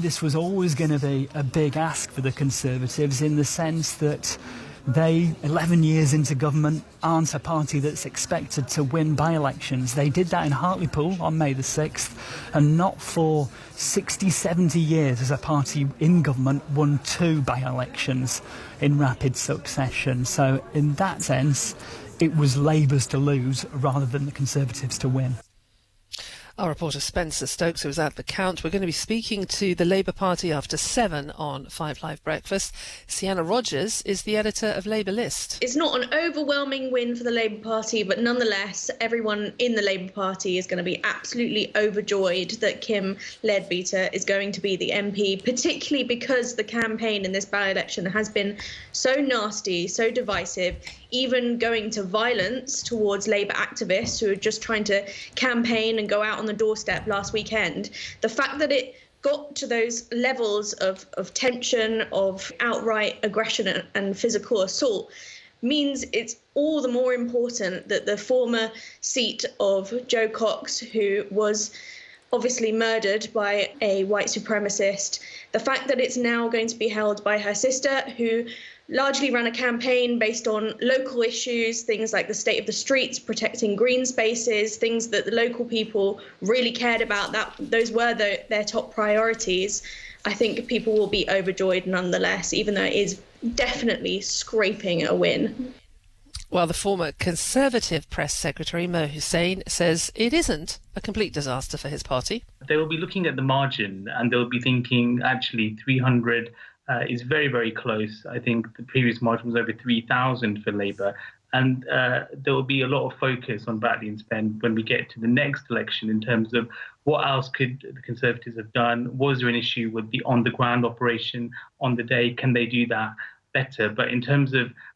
This was always going to be a big ask for the Conservatives in the sense that they, 11 years into government, aren't a party that's expected to win by-elections. They did that in Hartlepool on May the 6th, and not for 60, 70 years as a party in government won 2 by-elections in rapid succession. So in that sense, it was Labour's to lose rather than the Conservatives to win. Our reporter Spencer Stokes, who was at the count. We're going to be speaking to the Labour Party after 7 on 5 Live Breakfast. Sienna Rogers is the editor of Labour List. It's not an overwhelming win for the Labour Party, but nonetheless, everyone in the Labour Party is going to be absolutely overjoyed that Kim Leadbeater is going to be the MP, particularly because the campaign in this by-election has been so nasty, so divisive, even going to violence towards Labour activists who are just trying to campaign and go out on the doorstep last weekend. The fact that it got to those levels of tension, of outright aggression and physical assault means it's all the more important that the former seat of Jo Cox, who was obviously murdered by a white supremacist, the fact that it's now going to be held by her sister, who largely ran a campaign based on local issues, things like the state of the streets, protecting green spaces, things that the local people really cared about. Those were their top priorities. I think people will be overjoyed nonetheless, even though it is definitely scraping a win. Well, the former Conservative Press Secretary, Mo Hussein, says it isn't a complete disaster for his party. They will be looking at the margin and they'll be thinking, actually, 300 is very, very close. I think the previous margin was over 3,000 for Labour. And there will be a lot of focus on battling spend when we get to the next election in terms of what else could the Conservatives have done? Was there an issue with the on-the-ground operation on the day? Can they do that better? But in terms of